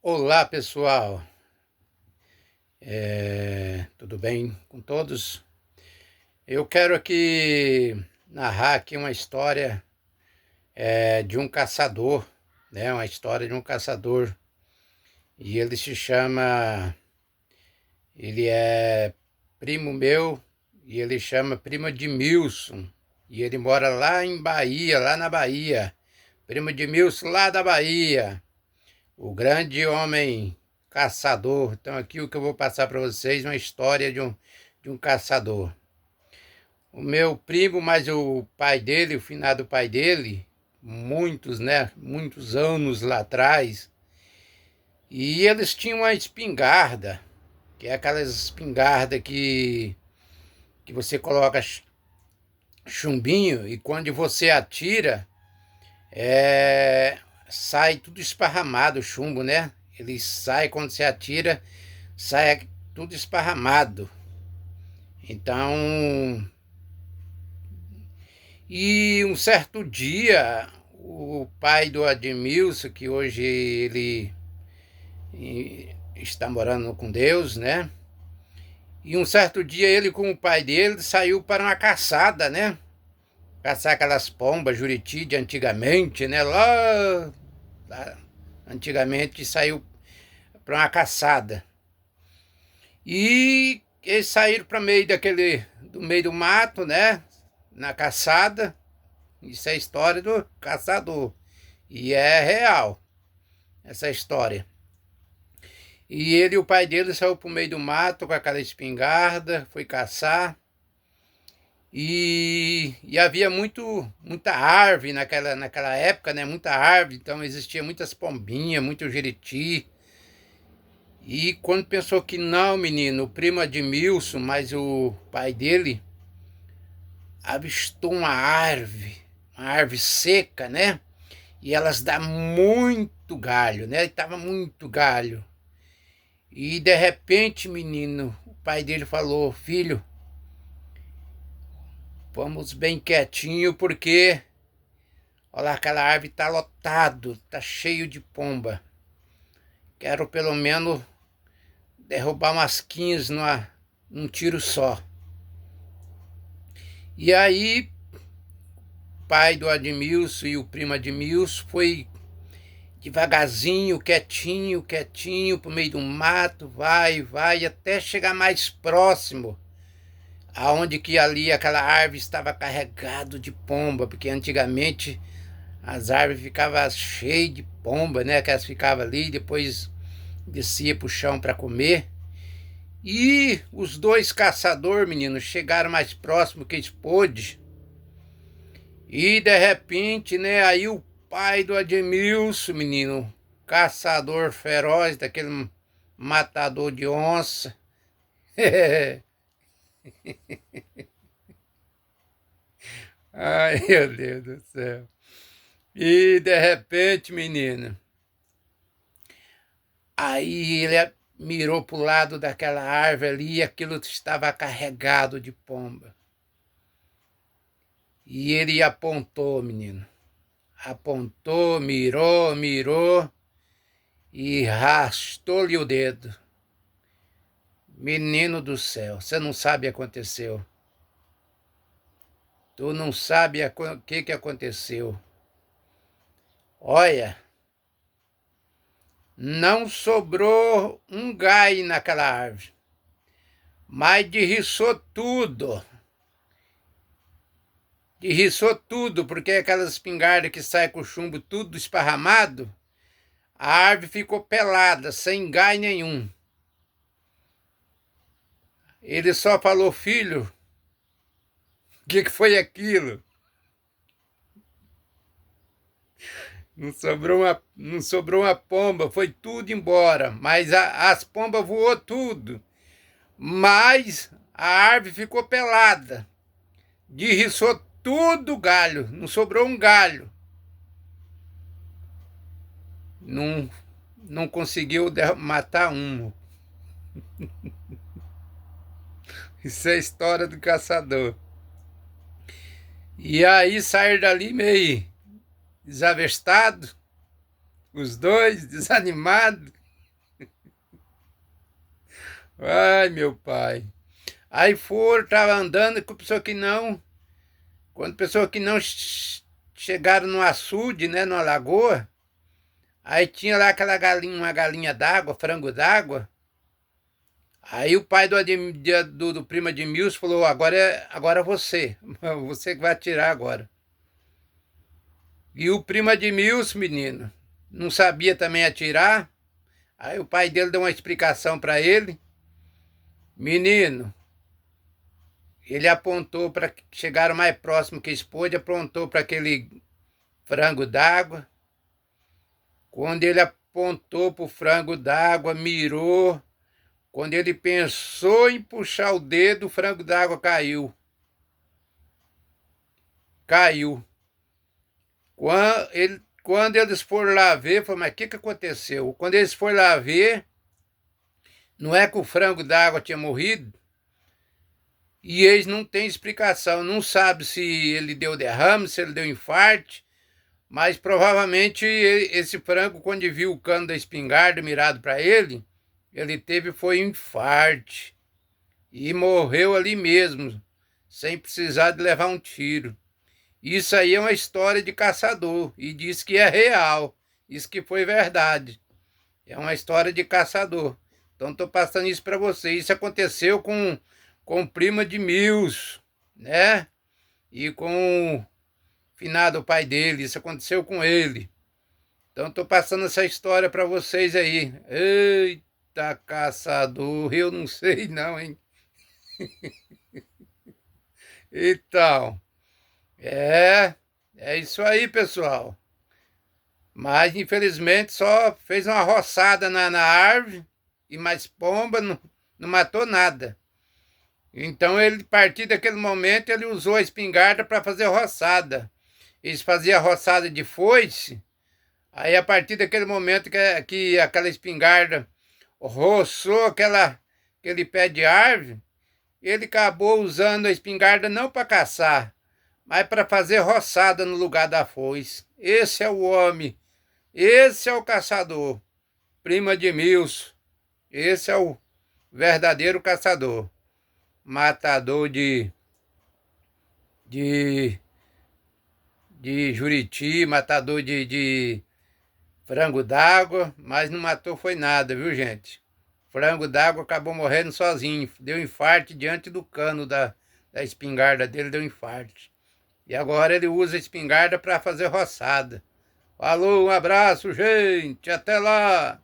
Olá, pessoal. Tudo bem com todos? Eu quero aqui narrar aqui uma história de um caçador, né? Uma história de um caçador. E ele é primo meu e ele chama Primo Edmilson. E ele mora lá em Bahia, lá na Bahia. Primo Edmilson lá da Bahia. O grande homem caçador. Então aqui o que eu vou passar para vocês é uma história de um caçador. O meu primo, mas o pai dele, o finado pai dele, muitos, né? Muitos anos lá atrás, e eles tinham uma espingarda, que é aquelas espingarda que você coloca chumbinho e quando você atira, sai tudo esparramado o chumbo, né? Ele sai quando você atira, sai tudo esparramado. Então, e um certo dia, o pai do Admilson, que hoje ele está morando com Deus, né? E um certo dia ele com o pai dele saiu para uma caçada, né? Caçar aquelas pombas Juriti de antigamente, né? Lá antigamente saiu para uma caçada. E eles saíram para do meio do mato, né? Na caçada. Isso é a história do caçador. E é real essa história. E ele e o pai dele saiu para o meio do mato com aquela espingarda, foi caçar. E havia muita árvore naquela época, né? Muita árvore, então existia muitas pombinhas, muito jiriti. E quando pensou que não, menino, o primo Admilson, mas o pai dele avistou uma árvore seca, né? E elas dão muito galho, né? E tava muito galho. E de repente, menino, o pai dele falou: filho, vamos bem quietinho, porque olha lá, aquela árvore tá lotado, tá cheio de pomba. Quero pelo menos derrubar umas 15 num tiro só. E aí, o pai do Admilson e o primo Admilson foi devagarzinho, quietinho, pro meio do mato, vai, até chegar mais próximo, aonde que ali aquela árvore estava carregado de pomba, porque antigamente as árvores ficavam cheias de pomba, né? Que elas ficavam ali, depois descia pro chão para comer. E os dois caçadores, meninos, chegaram mais próximo que eles pôde. E de repente, né, aí o pai do Admilson, menino, caçador feroz, daquele matador de onça. Ai, meu Deus do céu. E de repente, menino, aí ele mirou pro lado daquela árvore ali e aquilo estava carregado de pomba. E ele apontou, menino. Apontou, mirou e rastou-lhe o dedo. Menino do céu, você não sabe o que aconteceu. Tu não sabe o que aconteceu. Olha, não sobrou um galho naquela árvore, mas derriçou tudo. Derriçou tudo, porque aquelas espingardas que saem com o chumbo tudo esparramado, a árvore ficou pelada, sem galho nenhum. Ele só falou: filho, o que foi aquilo? Não sobrou uma pomba, foi tudo embora. Mas as pombas voou tudo. Mas a árvore ficou pelada. Derriçou tudo o galho, não sobrou um galho. Não, não conseguiu matar um. Isso é a história do caçador. E aí saíram dali meio desavestado, os dois desanimados. Ai, meu pai. Aí foram, tava andando com pessoa que não. Quando pessoa que não chegaram no açude, né, numa lagoa, aí tinha lá aquela galinha, uma galinha d'água, frango d'água. Aí o pai do primo Edmilson falou, agora é você, você que vai atirar agora. E o primo Edmilson, menino, não sabia também atirar. Aí o pai dele deu uma explicação para ele. Menino, ele apontou para chegaram mais próximo que pôde, apontou para aquele frango d'água. Quando ele apontou para o frango d'água, mirou. Quando ele pensou em puxar o dedo, o frango d'água caiu. Caiu. Quando eles foram lá ver, falou, mas o que aconteceu? Quando eles foram lá ver, não é que o frango d'água tinha morrido? E eles não têm explicação, não sabe se ele deu derrame, se ele deu infarto, mas provavelmente esse frango, quando viu o cano da espingarda mirado para ele foi infarto e morreu ali mesmo, sem precisar de levar um tiro. Isso aí é uma história de caçador e diz que é real, isso que foi verdade. É uma história de caçador. Então estou passando isso para você. Isso aconteceu com o primo de Mills, né? E com o finado pai dele. Isso aconteceu com ele. Então estou passando essa história para vocês aí. Eita, caçador, eu não sei não, hein? Então, é, é isso aí, pessoal. Mas infelizmente só fez uma roçada na árvore e mais pomba, não matou nada. Então ele, a partir daquele momento, ele usou a espingarda para fazer roçada. Eles faziam a roçada de foice, aí a partir daquele momento que aquela espingarda roçou aquele pé de árvore, ele acabou usando a espingarda não para caçar, mas para fazer roçada no lugar da foice. Esse é o homem, esse é o caçador, primo de Milson. Esse é o verdadeiro caçador, matador de, de juriti, matador de frango d'água, mas não matou foi nada, viu, gente? Frango d'água acabou morrendo sozinho, deu infarto diante do cano da espingarda dele, deu infarto. E agora ele usa a espingarda para fazer roçada. Falou, um abraço, gente, até lá!